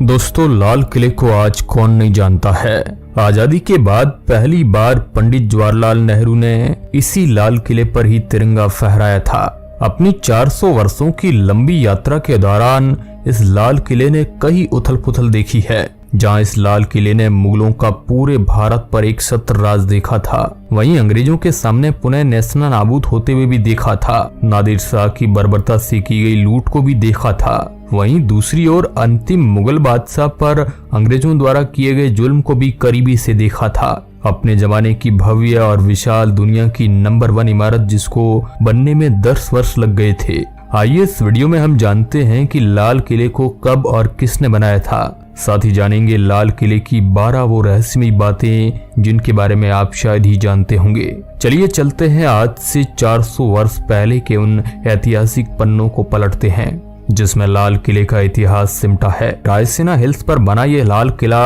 दोस्तों, लाल किले को आज कौन नहीं जानता है। आजादी के बाद पहली बार पंडित जवाहरलाल नेहरू ने इसी लाल किले पर ही तिरंगा फहराया था। अपनी 400 वर्षों की लंबी यात्रा के दौरान इस लाल किले ने कई उथल पुथल देखी है। जहां इस लाल किले ने मुगलों का पूरे भारत पर एक सत्र राज देखा था, वहीं अंग्रेजों के सामने पुनः नेस्ता नाबूद होते हुए भी देखा था। नादिर शाह की बर्बरता से की गई लूट को भी देखा था। वहीं दूसरी ओर अंतिम मुगल बादशाह पर अंग्रेजों द्वारा किए गए जुल्म को भी करीबी से देखा था। अपने जमाने की भव्य और विशाल दुनिया की नंबर 1 इमारत जिसको बनने में 10 वर्ष लग गए थे। आइए इस वीडियो में हम जानते हैं कि लाल किले को कब और किसने बनाया था। साथ ही जानेंगे लाल किले की 12 वो रहस्यमयी बातें जिनके बारे में आप शायद ही जानते होंगे। चलिए चलते हैं आज से 400 वर्ष पहले के उन ऐतिहासिक पन्नों को पलटते हैं जिसमें लाल किले का इतिहास सिमटा है। रायसीना हिल्स पर बना ये लाल किला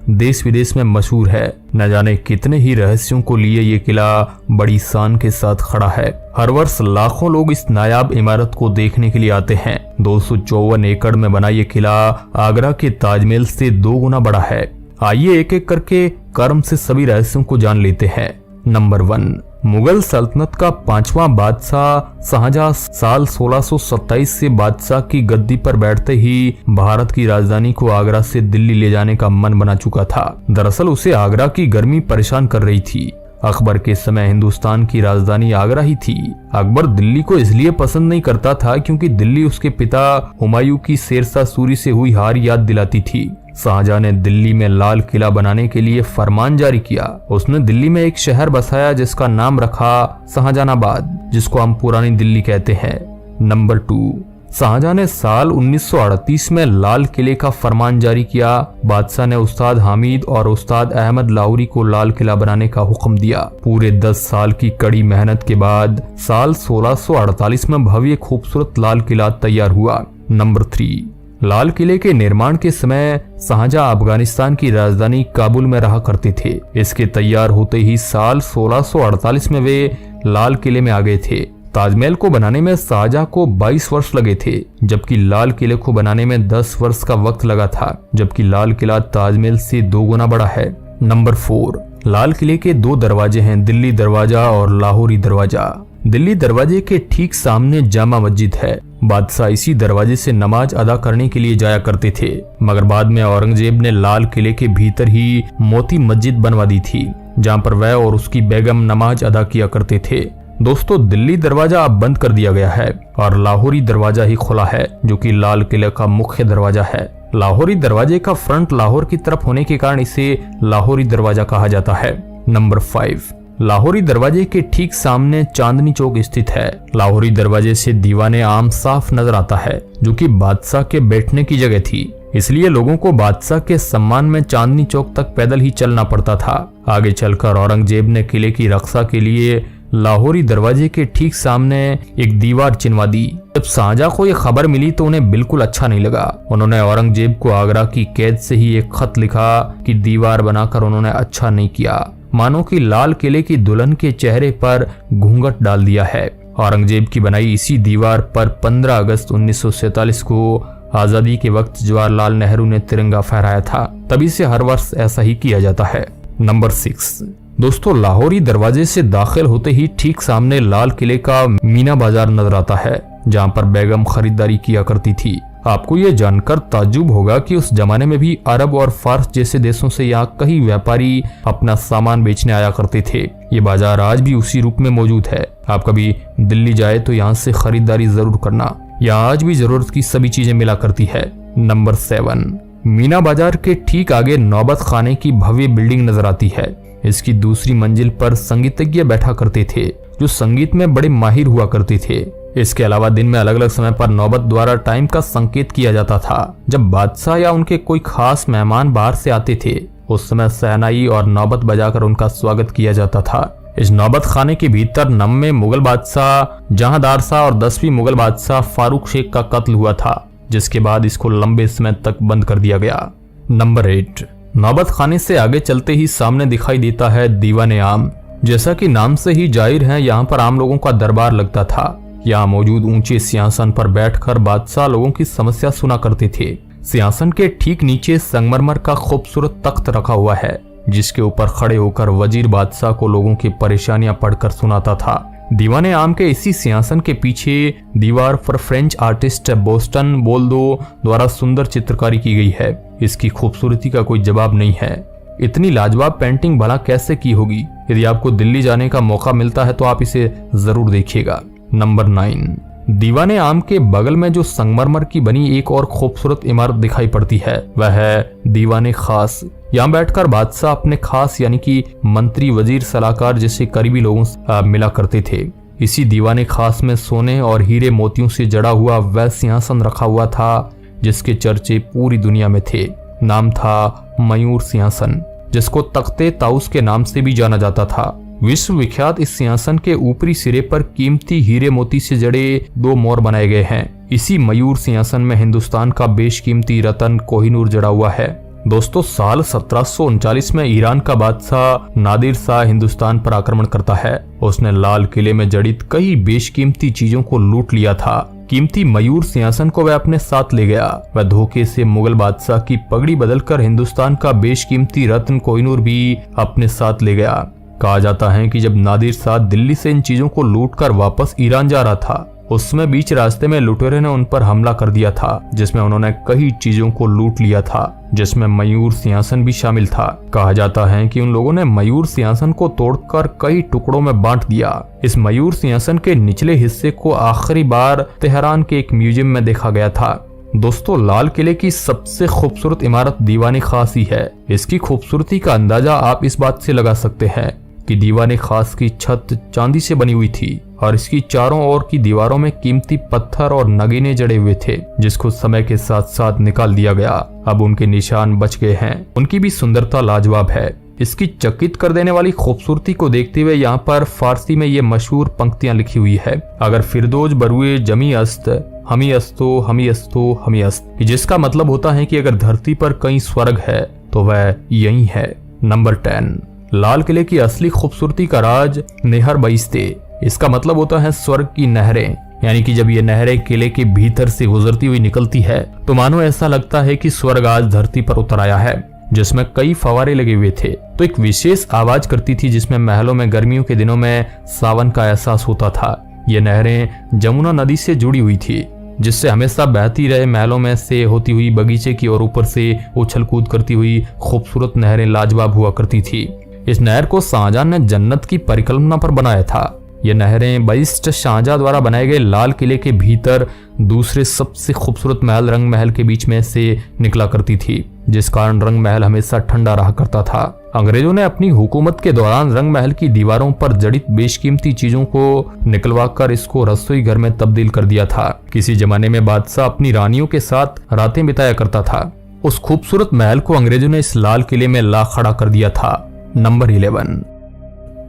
देश विदेश में मशहूर है। न जाने कितने ही रहस्यों को लिए ये किला बड़ी शान के साथ खड़ा है। हर वर्ष लाखों लोग इस नायाब इमारत को देखने के लिए आते हैं। 254 एकड़ में बना ये किला आगरा के ताजमहल से 2 गुना बड़ा है। आइए एक एक करके क्रम से सभी रहस्यों को जान लेते हैं। नंबर 1, मुगल सल्तनत का 5वां बादशाह शाहजहां साल 1627 से बादशाह की गद्दी पर बैठते ही भारत की राजधानी को आगरा से दिल्ली ले जाने का मन बना चुका था। दरअसल उसे आगरा की गर्मी परेशान कर रही थी। अकबर के समय हिंदुस्तान की राजधानी आगरा ही थी। अकबर दिल्ली को इसलिए पसंद नहीं करता था क्योंकि दिल्ली उसके पिता हुमायूं की शेरशाह सूरी से हुई हार याद दिलाती थी। शाहजहां ने दिल्ली में लाल किला बनाने के लिए फरमान जारी किया। उसने दिल्ली में एक शहर बसाया जिसका नाम रखा शाहजहानाबाद, जिसको हम पुरानी दिल्ली कहते हैं। नंबर 2, शाहजहां ने साल 1938 में लाल किले का फरमान जारी किया। बादशाह ने उस्ताद हामिद और उस्ताद अहमद लाहौरी को लाल किला बनाने का हुक्म दिया। पूरे 10 साल की कड़ी मेहनत के बाद साल 1648 में भव्य खूबसूरत लाल किला तैयार हुआ। नंबर 3, लाल किले के निर्माण के समय शाहजहां अफगानिस्तान की राजधानी काबुल में रहा करते थे। इसके तैयार होते ही साल 1648 में वे लाल किले में आ गए थे। ताजमहल को बनाने में शाहजहां को 22 वर्ष लगे थे, जबकि लाल किले को बनाने में 10 वर्ष का वक्त लगा था, जबकि लाल किला ताजमहल से 2 गुना बड़ा है। नंबर 4, लाल किले के 2 दरवाजे हैं, दिल्ली दरवाजा और लाहौरी दरवाजा। दिल्ली दरवाजे के ठीक सामने जामा मस्जिद है। बादशाह इसी दरवाजे से नमाज अदा करने के लिए जाया करते थे, मगर बाद में औरंगजेब ने लाल किले के भीतर ही मोती मस्जिद बनवा दी थी, जहां पर वह और उसकी बेगम नमाज अदा किया करते थे। दोस्तों, दिल्ली दरवाजा अब बंद कर दिया गया है और लाहौरी दरवाजा ही खुला है, जो कि लाल किले का मुख्य दरवाजा है। लाहौरी दरवाजे का फ्रंट लाहौर की तरफ होने के कारण इसे लाहौरी दरवाजा कहा जाता है। नंबर 5, लाहौरी दरवाजे के ठीक सामने चांदनी चौक स्थित है। लाहौरी दरवाजे से दीवाने आम साफ नजर आता है, जो कि बादशाह के बैठने की जगह थी। इसलिए लोगों को बादशाह के सम्मान में चांदनी चौक तक पैदल ही चलना पड़ता था। आगे चलकर औरंगजेब ने किले की रक्षा के लिए लाहौरी दरवाजे के ठीक सामने एक दीवार चिनवा दी। जब शाहजहां को यह खबर मिली तो उन्हें बिल्कुल अच्छा नहीं लगा। उन्होंने औरंगजेब को आगरा की कैद से ही एक खत लिखा कि दीवार बनाकर उन्होंने अच्छा नहीं किया, मानो कि लाल किले की दुल्हन के चेहरे पर घूंघट डाल दिया है। औरंगजेब की बनाई इसी दीवार पर 15 अगस्त 1947 को आजादी के वक्त जवाहरलाल नेहरू ने तिरंगा फहराया था। तभी से हर वर्ष ऐसा ही किया जाता है। नंबर 6, दोस्तों, लाहौरी दरवाजे से दाखिल होते ही ठीक सामने लाल किले का मीना बाजार नजर आता है, जहां पर बेगम खरीदारी किया करती थी। आपको ये जानकर ताज्जुब होगा कि उस जमाने में भी अरब और फारस जैसे देशों से यहाँ कई व्यापारी अपना सामान बेचने आया करते थे। ये बाजार आज भी उसी रूप में मौजूद है। आप कभी दिल्ली जाए तो यहाँ से खरीदारी जरूर करना। यहाँ आज भी जरूरत की सभी चीजें मिला करती है। नंबर 7, मीना बाजार के ठीक आगे नौबत खाने की भव्य बिल्डिंग नजर आती है। इसकी दूसरी मंजिल पर संगीतज्ञ बैठा करते थे, जो संगीत में बड़े माहिर हुआ करते थे। इसके अलावा दिन में अलग अलग समय पर नौबत द्वारा टाइम का संकेत किया जाता था। जब बादशाह या उनके कोई खास मेहमान बाहर से आते थे, उस समय शहनाई और नौबत बजाकर उनका स्वागत किया जाता था। इस नौबत खाने के भीतर 9वें मुगल बादशाह जहांदार शाह और 10वीं मुगल बादशाह फारूक शेख का कत्ल हुआ था, जिसके बाद इसको लंबे समय तक बंद कर दिया गया। नंबर 8, नौबत खाने से आगे चलते ही सामने दिखाई देता है दीवाने आम। जैसा कि नाम से ही जाहिर है, यहाँ पर आम लोगों का दरबार लगता था। यहाँ मौजूद ऊंचे सिंहासन पर बैठकर बादशाह लोगों की समस्या सुना करते थे। सिंहासन के ठीक नीचे संगमरमर का खूबसूरत तख्त रखा हुआ है, जिसके ऊपर खड़े होकर वजीर बादशाह को लोगों की परेशानियां पढ़कर सुनाता था। दीवाने आम के इसी सिंहासन के पीछे दीवार पर फ्रेंच आर्टिस्ट बोस्टन बोल्दो द्वारा सुंदर चित्रकारी की गई है। इसकी खूबसूरती का कोई जवाब नहीं है। इतनी लाजवाब पेंटिंग भला कैसे की होगी? यदि आपको दिल्ली जाने का मौका मिलता है तो आप इसे जरूर देखिएगा। नंबर 9, दीवाने आम के बगल में जो संगमरमर की बनी एक और खूबसूरत इमारत दिखाई पड़ती है वह है दीवाने खास। यहाँ बैठकर बादशाह अपने खास यानी कि मंत्री, वजीर, सलाहकार जैसे करीबी लोगों से मिला करते थे। इसी दीवाने खास में सोने और हीरे मोतियों से जड़ा हुआ वह सिंहासन रखा हुआ था जिसके चर्चे पूरी दुनिया में थे। नाम था मयूर सिंहासन, जिसको तख्ते ताउस के नाम से भी जाना जाता था। विश्वविख्यात इस सिंहासन के ऊपरी सिरे पर कीमती हीरे मोती से जड़े 2 मोर बनाए गए हैं। इसी मयूर सिंहासन में हिंदुस्तान का बेशकीमती रतन कोहिनूर जड़ा हुआ है। दोस्तों, साल 1739 में ईरान का बादशाह नादिर शाह हिंदुस्तान पर आक्रमण करता है। उसने लाल किले में जड़ित कई बेशकीमती चीजों को लूट लिया था। कीमती मयूर सिंहासन को वह अपने साथ ले गया। वह धोखे से मुगल बादशाह की पगड़ी बदलकर हिंदुस्तान का बेशकीमती रत्न कोहिनूर भी अपने साथ ले गया। कहा जाता है कि जब नादिर शाह दिल्ली से इन चीजों को लूटकर वापस ईरान जा रहा था, उस समय बीच रास्ते में लुटेरे ने उन पर हमला कर दिया था, जिसमें उन्होंने कई चीजों को लूट लिया था, जिसमें मयूर सिंहासन भी शामिल था। कहा जाता है कि उन लोगों ने मयूर सिंहासन को तोड़कर कई टुकड़ों में बांट दिया। इस मयूर सिंहासन के निचले हिस्से को आखिरी बार तेहरान के एक म्यूजियम में देखा गया था। दोस्तों, लाल किले की सबसे खूबसूरत इमारत दीवाने खास ही है। इसकी खूबसूरती का अंदाजा आप इस बात से लगा सकते हैं कि दीवाने खास की छत चांदी से बनी हुई थी और इसकी चारों ओर की दीवारों में कीमती पत्थर और नगीने जड़े हुए थे, जिसको समय के साथ साथ निकाल दिया गया। अब उनके निशान बच गए हैं। उनकी भी सुंदरता लाजवाब है। इसकी चकित कर देने वाली खूबसूरती को देखते हुए यहाँ पर फारसी में ये मशहूर पंक्तियां लिखी हुई है, अगर फिरदौज बरुए जमी अस्त हमी अस्तो हमी अस्तो हमी अस्त, जिसका मतलब होता है कि अगर धरती पर कहीं स्वर्ग है तो वह यही है। नंबर 10, लाल किले की असली खूबसूरती का राज नेहर बहिश्ते। इसका मतलब होता है स्वर्ग की नहरें, यानी कि जब ये नहरें किले के भीतर से गुजरती हुई निकलती है तो मानो ऐसा लगता है कि स्वर्ग आज धरती पर उतर आया है, जिसमें कई फवारे लगे हुए थे। तो एक विशेष आवाज करती थी जिसमें महलों में गर्मियों के दिनों में सावन का एहसास होता था। ये नहरें जमुना नदी से जुड़ी हुई थी, जिससे हमेशा बहती रहे महलों में से होती हुई बगीचे की और ऊपर से उछल कूद करती हुई खूबसूरत नहरें लाजवाब हुआ करती थी। इस नहर को शाहजहां ने जन्नत की परिकल्पना पर बनाया था। ये नहरें बहिश्त शाहजहां द्वारा बनाए गए लाल किले के भीतर दूसरे सबसे खूबसूरत महल रंग महल के बीच में से निकला करती थी, जिस कारण रंग महल हमेशा ठंडा रहा करता था। अंग्रेजों ने अपनी हुकूमत के दौरान रंग महल की दीवारों पर जड़ित बेशकीमती चीजों को निकलवाकर इसको रसोई घर में तब्दील कर दिया था। किसी जमाने में बादशाह अपनी रानियों के साथ रातें बिताया करता था। उस खूबसूरत महल को अंग्रेजों ने इस लाल किले में ला खड़ा कर दिया था। नंबर 11,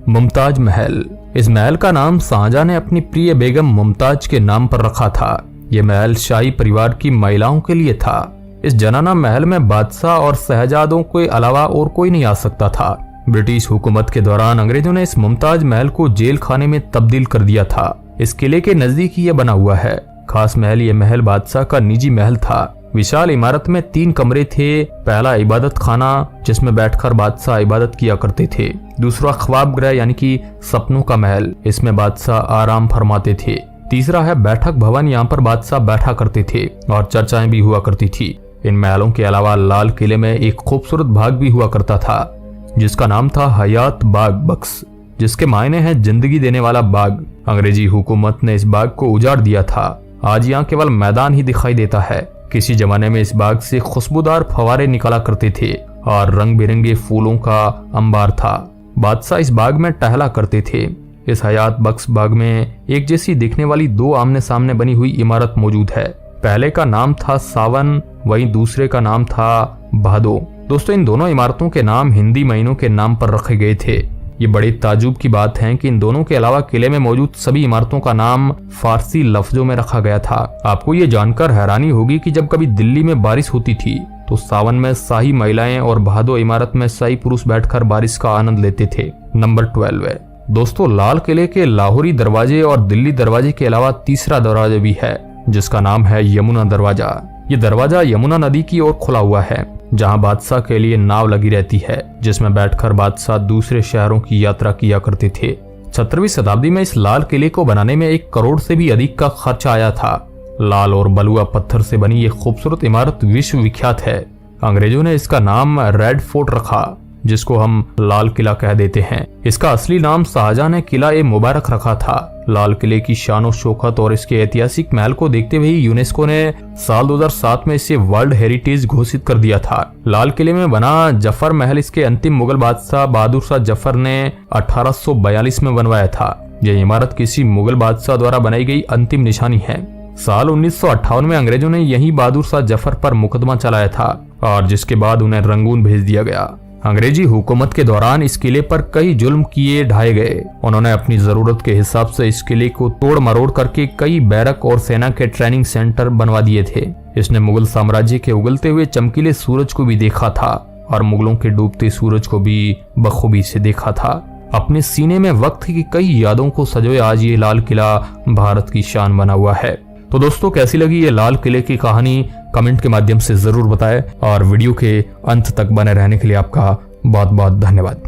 मुमताज महल। इस महल का नाम शाहजहां ने अपनी प्रिय बेगम मुमताज के नाम पर रखा था। यह महल शाही परिवार की महिलाओं के लिए था। इस जनाना महल में बादशाह और शहजादों के अलावा और कोई नहीं आ सकता था। ब्रिटिश हुकूमत के दौरान अंग्रेजों ने इस मुमताज महल को जेल खाने में तब्दील कर दिया था। इस किले के नजदीक ही यह बना हुआ है। खास महल, यह महल बादशाह का निजी महल था। विशाल इमारत में 3 कमरे थे। पहला इबादत खाना, जिसमें बैठकर बादशाह इबादत किया करते थे। दूसरा ख्वाब गृह यानी कि सपनों का महल, इसमें बादशाह आराम फरमाते थे। तीसरा है बैठक भवन, यहाँ पर बादशाह बैठा करते थे और चर्चाएं भी हुआ करती थी। इन महलों के अलावा लाल किले में एक खूबसूरत बाग भी हुआ करता था, जिसका नाम था हयात बाग बख्श, जिसके मायने हैं जिंदगी देने वाला बाग। अंग्रेजी हुकूमत ने इस बाग को उजाड़ दिया था। आज यहाँ केवल मैदान ही दिखाई देता है। किसी जमाने में इस बाग से खुशबूदार फवारे निकला करते थे और रंग बिरंगे फूलों का अंबार था। बादशाह इस बाग में टहला करते थे। इस हयात बख्श बाग में एक जैसी दिखने वाली 2 आमने सामने बनी हुई इमारत मौजूद है। पहले का नाम था सावन, वहीं दूसरे का नाम था भादो। दोस्तों, इन दोनों इमारतों के नाम हिंदी महीनों के नाम पर रखे गए थे। ये बड़ी ताजुब की बात है कि इन दोनों के अलावा किले में मौजूद सभी इमारतों का नाम फारसी लफ्जों में रखा गया था। आपको ये जानकर हैरानी होगी कि जब कभी दिल्ली में बारिश होती थी तो सावन में शाही महिलाएं और भादो इमारत में शाही पुरुष बैठकर बारिश का आनंद लेते थे। नंबर 12 है दोस्तों, लाल किले के लाहौरी दरवाजे और दिल्ली दरवाजे के अलावा तीसरा दरवाजा भी है, जिसका नाम है यमुना दरवाजा। ये दरवाजा यमुना नदी की ओर खुला हुआ है, जहां बादशाह के लिए नाव लगी रहती है, जिसमें बैठकर बादशाह दूसरे शहरों की यात्रा किया करते थे। 17वीं शताब्दी में इस लाल किले को बनाने में 1 करोड़ से भी अधिक का खर्चा आया था। लाल और बलुआ पत्थर से बनी ये खूबसूरत इमारत विश्व विख्यात है। अंग्रेजों ने इसका नाम रेड फोर्ट रखा, जिसको हम लाल किला कह देते हैं। इसका असली नाम शाहजहां ने किला ए मुबारक रखा था। लाल किले की शानो शौकत और इसके ऐतिहासिक महल को देखते हुए यूनेस्को ने साल 2007 में इसे वर्ल्ड हेरिटेज घोषित कर दिया था। लाल किले में बना जफर महल इसके अंतिम मुगल बादशाह बहादुर शाह जफर ने 1842 में बनवाया था। यह इमारत किसी मुगल बादशाह द्वारा बनाई गई अंतिम निशानी है। साल 1958 में अंग्रेजों ने यही बहादुर शाह जफर पर मुकदमा चलाया था और जिसके बाद उन्हें रंगून भेज दिया गया। अंग्रेजी हुकूमत के दौरान इस किले पर कई जुल्म किए ढाए गए। उन्होंने अपनी जरूरत के हिसाब से इस किले को तोड़ मरोड़ करके कई बैरक और सेना के ट्रेनिंग सेंटर बनवा दिए थे। इसने मुगल साम्राज्य के उगलते हुए चमकीले सूरज को भी देखा था और मुगलों के डूबते सूरज को भी बखूबी से देखा था। अपने सीने में वक्त की कई यादों को सजोए आज ये लाल किला भारत की शान बना हुआ है। तो दोस्तों, कैसी लगी ये लाल किले की कहानी कमेंट के माध्यम से जरूर बताएं और वीडियो के अंत तक बने रहने के लिए आपका बहुत बहुत धन्यवाद।